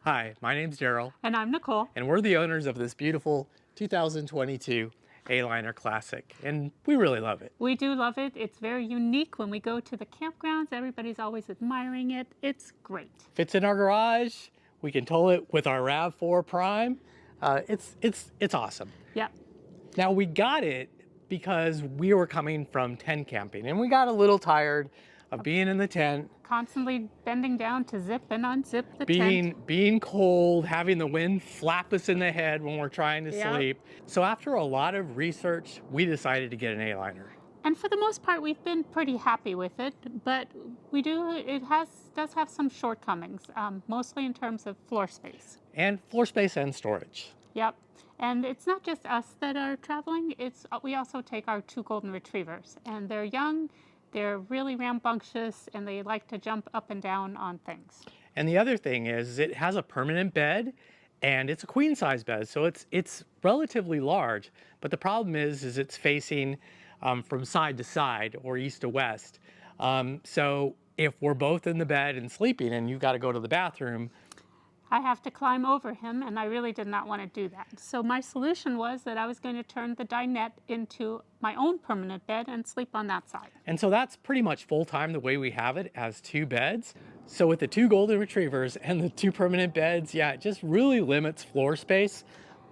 Hi, my name's Daryl, And I'm Nicole. and we're the owners of this beautiful 2022 ALiner Classic, and we really love it. We do love it. It's very unique. When we go to the campgrounds, everybody's always admiring it. It's great. Fits in our garage. We can tow it with our RAV4 Prime. It's awesome. Yeah. Now we got it because we were coming from tent camping, and we got a little tired of being in the tent, Constantly bending down to zip and unzip the tent. being cold, having the wind flap us in the head when we're trying to sleep. So after a lot of research, we decided to get an A-liner. And for the most part, we've been pretty happy with it, but it does have some shortcomings, mostly in terms of floor space. And floor space and storage. Yep. And it's not just us that are traveling. We also take our 2 golden retrievers, and they're young. They're really rambunctious, and they like to jump up and down on things. And the other thing is it has a permanent bed, and it's a queen size bed, so it's relatively large. But the problem is it's facing from side to side or east to west. So if we're both in the bed and sleeping, and you got to go to the bathroom, I have to climb over him, and I really did not want to do that. So my solution was that I was going to turn the dinette into my own permanent bed and sleep on that side. and so that's pretty much full time the way we have it, as 2 beds. So with the 2 golden retrievers and the 2 permanent beds, yeah, it just really limits floor space,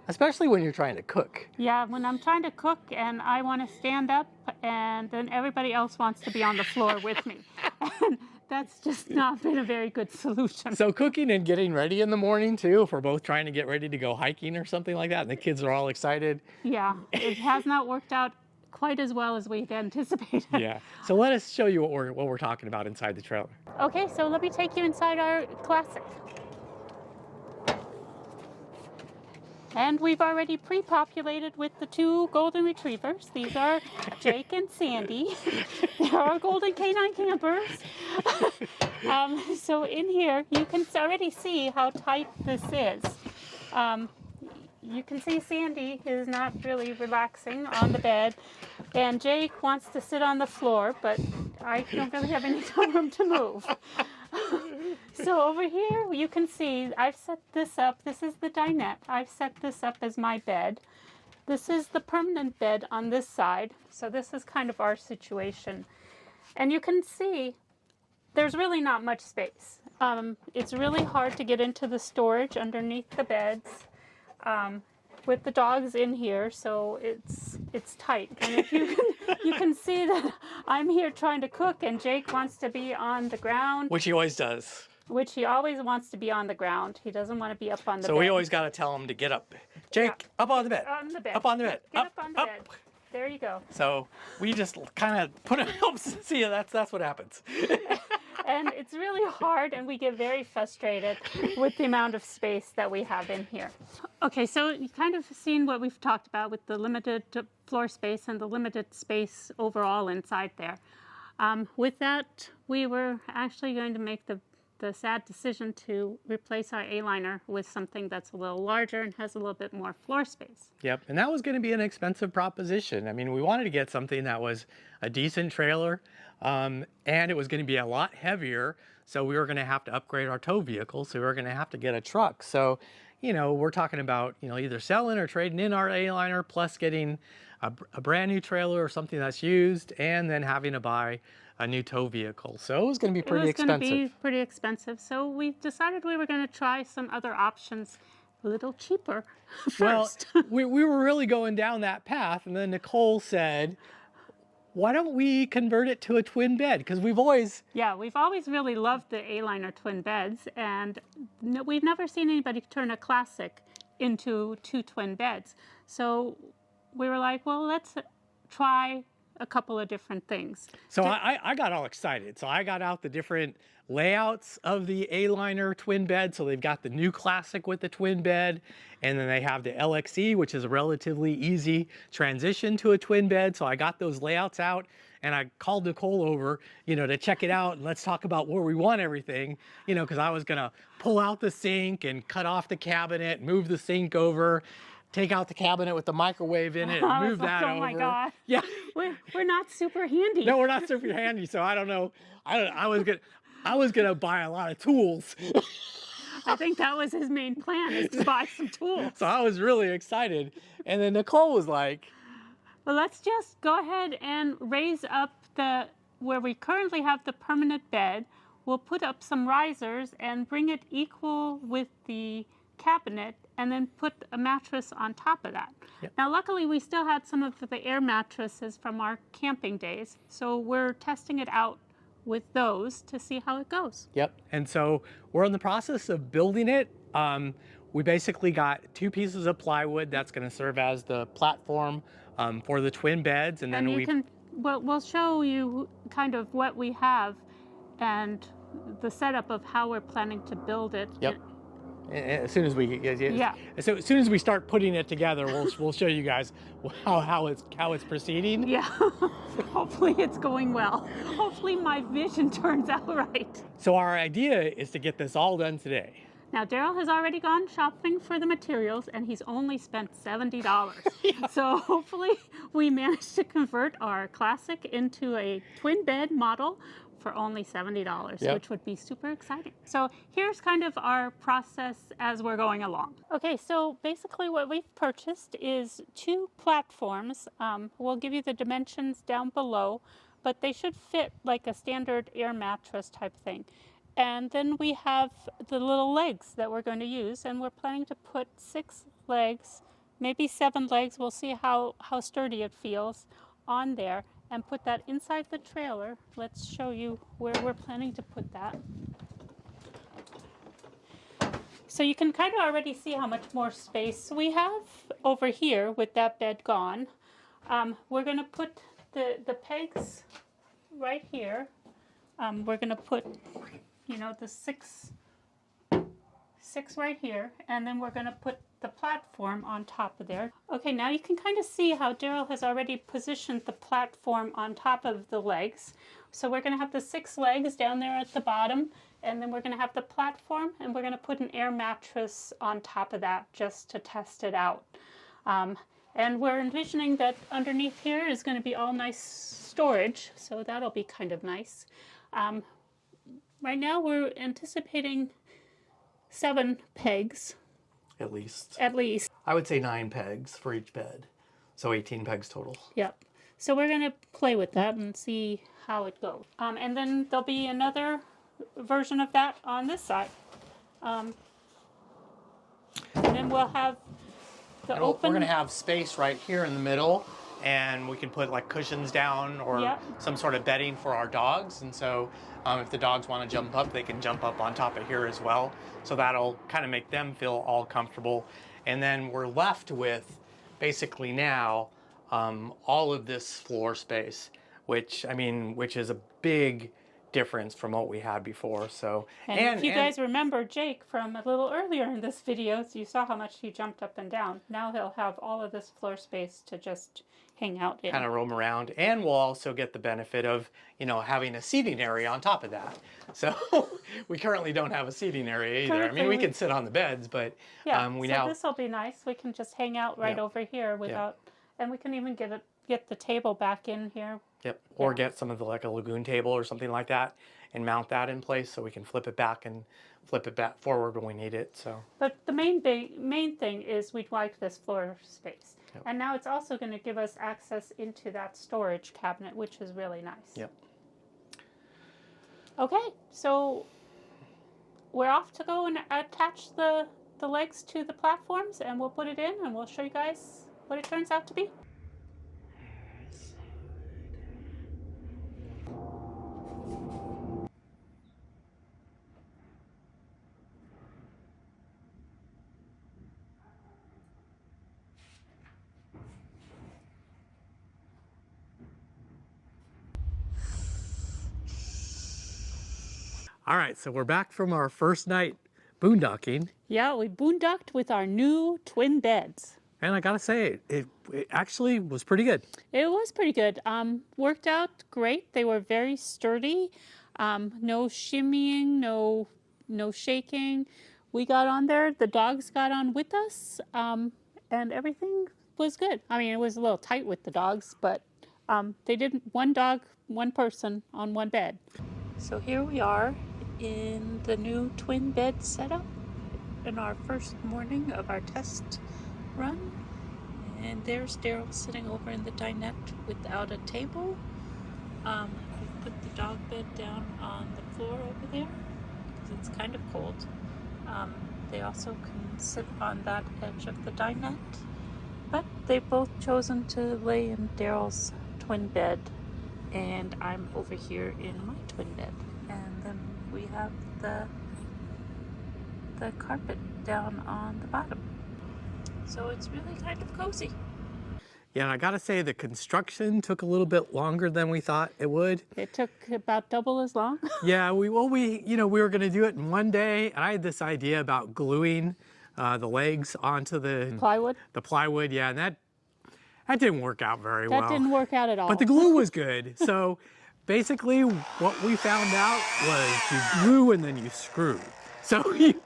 especially when you're trying to cook. Yeah, when I'm trying to cook and I want to stand up, and then everybody else wants to be on the floor with me. And that's just not been a very good solution. So cooking and getting ready in the morning too, if we're both trying to get ready to go hiking or something like that, and the kids are all excited. Yeah, it has not worked out quite as well as we'd anticipated. Yeah. So let us show you what we're talking about inside the trailer. Okay, so let me take you inside our Classic. And we've already pre-populated with the 2 golden retrievers. These are Jake and Sandy. They're our golden canine campers. So in here, you can already see how tight this is. You can see Sandy is not really relaxing on the bed, and Jake wants to sit on the floor, but I don't really have any room to move. So over here, you can see I've set this up. This is the dinette. I've set this up as my bed. This is the permanent bed on this side. So this is kind of our situation. And you can see there's really not much space. It's really hard to get into the storage underneath the beds with the dogs in here, so it's tight. And if you can see that I'm here trying to cook, and Jake wants to be on the ground. Which he always does. Which he always wants to be on the ground. He doesn't want to be up on the bed. So we always got to tell him to get up. Jake, up on the bed. On the bed. Up on the bed. Get up on the bed. There you go. So we just kind of put him up. See, that's what happens. And it's really hard, and we get very frustrated with the amount of space that we have in here. Okay, so you've kind of seen what we've talked about with the limited floor space and the limited space overall inside there. With that, we were actually going to make the sad decision to replace our A-liner with something that's a little larger and has a little bit more floor space. Yep, and that was going to be an expensive proposition. I mean, we wanted to get something that was a decent trailer, and it was going to be a lot heavier, so we were going to have to upgrade our tow vehicle, so we were going to have to get a truck. So, we're talking about, either selling or trading in our A-liner, plus getting a brand new trailer or something that's used, and then having to buy a new tow vehicle. So it was going to be pretty expensive. It was going to be pretty expensive. So we decided we were going to try some other options, a little cheaper first. Well, we were really going down that path, and then Nicole said, why don't we convert it to a twin bed? Because we've always really loved the A-liner twin beds, and we've never seen anybody turn a Classic into 2 twin beds. So we were like, well, let's try a couple of different things. So I got all excited. So I got out the different layouts of the A-liner twin bed. So they've got the new Classic with the twin bed, and then they have the LXE, which is a relatively easy transition to a twin bed. So I got those layouts out, and I called Nicole over, to check it out, and let's talk about where we want everything, because I was gonna pull out the sink and cut off the cabinet, move the sink over, take out the cabinet with the microwave in it and move that over. Oh my God. Yeah. We're not super handy. No, we're not super handy, so I don't know. I was gonna buy a lot of tools. I think that was his main plan, is to buy some tools. So I was really excited. And then Nicole was like, Well, let's just go ahead and raise up where we currently have the permanent bed. We'll put up some risers and bring it equal with the cabinet, and then put a mattress on top of that. Yep. Now, luckily, we still had some of the air mattresses from our camping days, so we're testing it out with those to see how it goes. yep. And so we're in the process of building it. We basically got 2 pieces of plywood that's going to serve as the platform for the twin beds, and then we'll show you kind of what we have and the setup of how we're planning to build it. Yep. As soon as we so as soon as we start putting it together, we'll show you guys how it's proceeding. Yeah. Hopefully it's going well. Hopefully my vision turns out right. So our idea is to get this all done today. Now, Daryl has already gone shopping for the materials, and he's only spent $70. Yeah. So hopefully we managed to convert our Classic into a twin bed model for only $70, Yep. which would be super exciting. So here's kind of our process as we're going along. Okay, so basically what we've purchased is 2 platforms. We'll give you the dimensions down below, but they should fit like a standard air mattress type thing. And then we have the little legs that we're going to use, and we're planning to put 6 legs, maybe 7 legs, we'll see how sturdy it feels, on there, and put that inside the trailer. Let's show you where we're planning to put that. So you can kind of already see how much more space we have over here with that bed gone. We're going to put the pegs right here. We're going to put, the six right here, and then we're going to put the platform on top of there. Okay, now you can kind of see how Daryl has already positioned the platform on top of the legs. So we're going to have the 6 legs down there at the bottom, and then we're going to have the platform, and we're going to put an air mattress on top of that just to test it out. And we're envisioning that underneath here is going to be all nice storage, so that'll be kind of nice. Right now we're anticipating 7 pegs. At least. At least. I would say 9 pegs for each bed. So 18 pegs total. Yep. So we're going to play with that and see how it goes. And then there'll be another version of that on this side. And then we'll have the open... We're going to have space right here in the middle, and we can put like cushions down or some sort of bedding for our dogs. And so if the dogs want to jump up, they can jump up on top of here as well. So that'll kind of make them feel all comfortable. And then we're left with basically now all of this floor space, which is a big difference from what we had before. So and if you guys remember Jake from a little earlier in this video, so you saw how much he jumped up and down. Now he'll have all of this floor space to just hang out in. Kind of roam around, and we'll also get the benefit of having a seating area on top of that. So we currently don't have a seating area either. We can sit on the beds, but this will be nice. We can just hang out right over here without, and we can even get the table back in here. Yep. Or get some of like a lagoon table or something like that and mount that in place so we can flip it back and flip it back forward when we need it. So. But the main thing is we'd like this floor space. Yep. And now it's also going to give us access into that storage cabinet, which is really nice. Yep. Okay, so we're off to go and attach the legs to the platforms, and we'll put it in and we'll show you guys what it turns out to be. All right, so we're back from our first night boondocking. Yeah, we boondocked with our new twin beds. And I gotta say, it actually was pretty good. It was pretty good. Worked out great. They were very sturdy. No shimmying, no shaking. We got on there. The dogs got on with us, and everything was good. It was a little tight with the dogs, but they did one dog, one person on one bed. So here we are in the new twin bed setup. in our first morning of our test run. And there's Daryl sitting over in the dinette without a table. We put the dog bed down on the floor over there because it's kind of cold. They also can sit on that edge of the dinette. But they've both chosen to lay in Daryl's twin bed, and I'm over here in my twin bed. And then we have the carpet down on the bottom. So it's really kind of cozy. Yeah, and I gotta say the construction took a little bit longer than we thought it would. It took about double as long. Yeah, we were gonna do it in one day, and I had this idea about gluing the legs onto the Plywood. The plywood, yeah, and that didn't work out very well. That didn't work out at all. But the glue was good. So basically, what we found out was you glue and then you screw. So you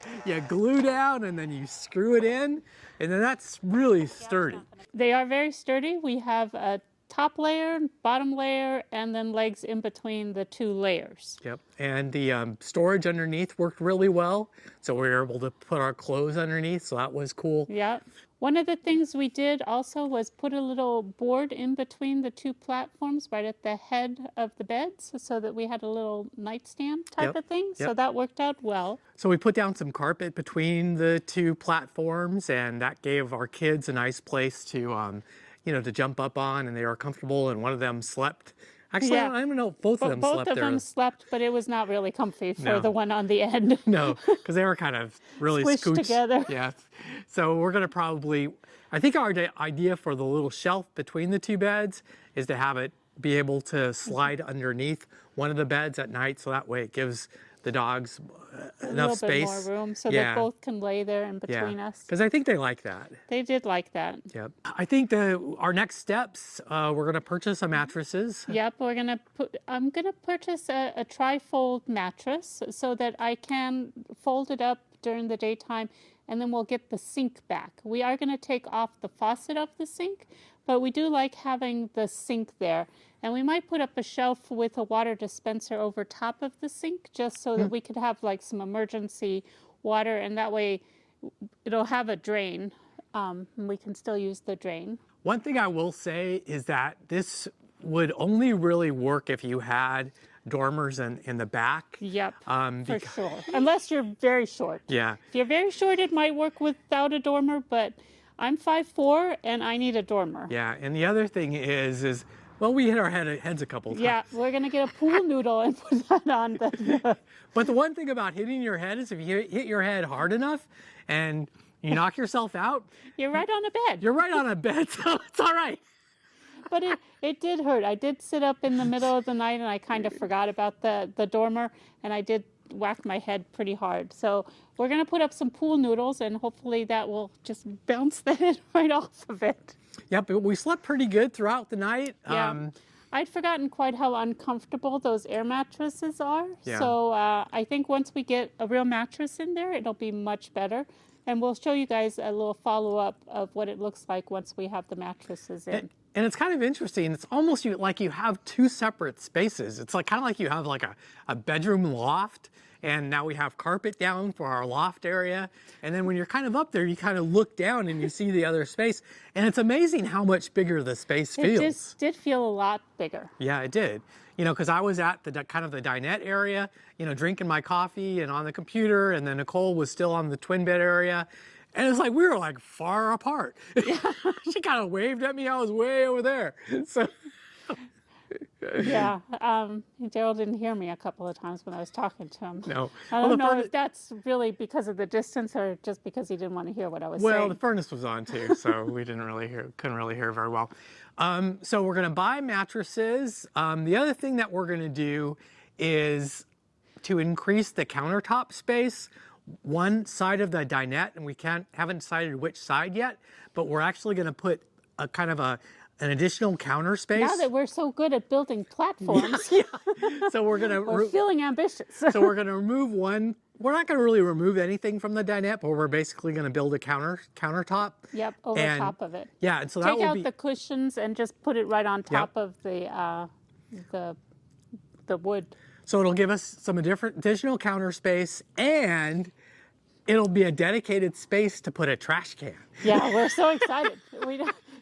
glue down and then you screw it in, and then that's really sturdy. They are very sturdy. We have a top layer, bottom layer, and then legs in between the two layers. Yep, and the storage underneath worked really well. So we were able to put our clothes underneath, so that was cool. Yeah. One of the things we did also was put a little board in between the two platforms right at the head of the beds so that we had a little nightstand type of thing. So that worked out well. So we put down some carpet between the two platforms, and that gave our kids a nice place to, to jump up on, and they were comfortable, and one of them slept. Actually, I don't know if both of them slept there. Both of them slept, but it was not really comfy for the one on the end. No, because they were kind of really squished together. Yeah. So we're going to I think our idea for the little shelf between the two beds is to have it be able to slide underneath one of the beds at night, so that way it gives the dogs enough space. A little bit more room so that both can lay there in between us. Because I think they like that. They did like that. Yep. I think our next steps, we're going to purchase some mattresses. Yep, I'm gonna purchase a tri-fold mattress so that I can fold it up during the daytime, and then we'll get the sink back. We are gonna take off the faucet of the sink, but we do like having the sink there. And we might put up a shelf with a water dispenser over top of the sink just so that we could have like some emergency water, and that way it'll have a drain. And we can still use the drain. One thing I will say is that this would only really work if you had dormers in the back. Yep, for sure. Unless you're very short. Yeah. If you're very short, it might work without a dormer, but I'm 5'4" and I need a dormer. Yeah, and the other thing is we hit our heads a couple times. Yeah, we're going to get a pool noodle and put that on the... But the one thing about hitting your head is if you hit your head hard enough and you knock yourself out... You're right on a bed. You're right on a bed, so it's all right. But it did hurt. I did sit up in the middle of the night and I kind of forgot about the dormer, and I did whack my head pretty hard. So we're going to put up some pool noodles, and hopefully that will just bounce the head right off of it. Yeah, but we slept pretty good throughout the night. Yeah. I'd forgotten quite how uncomfortable those air mattresses are. Yeah. So I think once we get a real mattress in there, it'll be much better. And we'll show you guys a little follow-up of what it looks like once we have the mattresses in. And it's kind of interesting. It's almost like you have two separate spaces. It's kind of like you have like a bedroom loft, and now we have carpet down for our loft area. And then when you're kind of up there, you kind of look down and you see the other space. And it's amazing how much bigger the space feels. It just did feel a lot bigger. Yeah, it did. Because I was at the kind of the dinette area, drinking my coffee and on the computer, and then Nicole was still on the twin bed area. And it's like we were like far apart. Yeah. She kind of waved at me. I was way over there. So yeah, Daryl didn't hear me a couple of times when I was talking to him. No. I don't know if that's really because of the distance or just because he didn't want to hear what I was saying. Well, the furnace was on too, so we couldn't really hear very well. So we're going to buy mattresses. The other thing that we're going to do is to increase the countertop space. One side of the dinette, and we haven't decided which side yet, but we're actually going to put a kind of an additional counter space. Now that we're so good at building platforms, yeah. So we're feeling ambitious. So we're going to remove one. We're not going to really remove anything from the dinette, but we're basically going to build a countertop. Yep, over top of it. Yeah, and so that will take out the cushions and just put it right on top of the wood. So it'll give us some additional counter space, and It'll be a dedicated space to put a trash can. Yeah, we're so excited.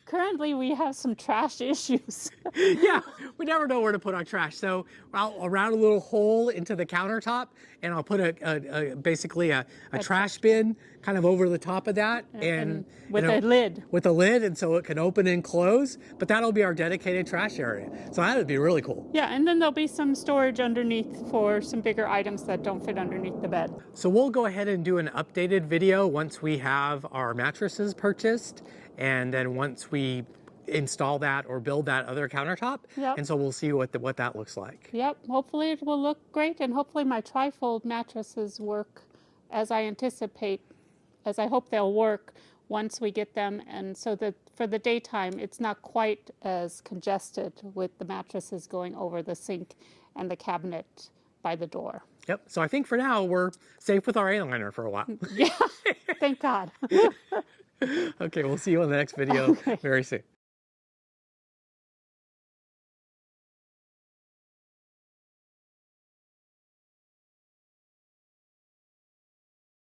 Currently, we have some trash issues. Yeah, we never know where to put our trash. So I'll round a little hole into the countertop, and I'll put basically a trash bin kind of over the top of that, and with a lid. With a lid, and so it can open and close. But that'll be our dedicated trash area. So that would be really cool. Yeah, and then there'll be some storage underneath for some bigger items that don't fit underneath the bed. So we'll go ahead and do an updated video once we have our mattresses purchased, and then once we install that or build that other countertop. Yep. And so we'll see what that looks like. Yep, hopefully it will look great, and hopefully my trifold mattresses work as I anticipate, as I hope they'll work once we get them, and so that for the daytime it's not quite as congested with the mattresses going over the sink and the cabinet by the door. Yep. So I think for now we're safe with our A-liner for a while. Yeah, thank God. Okay, we'll see you on the next video very soon.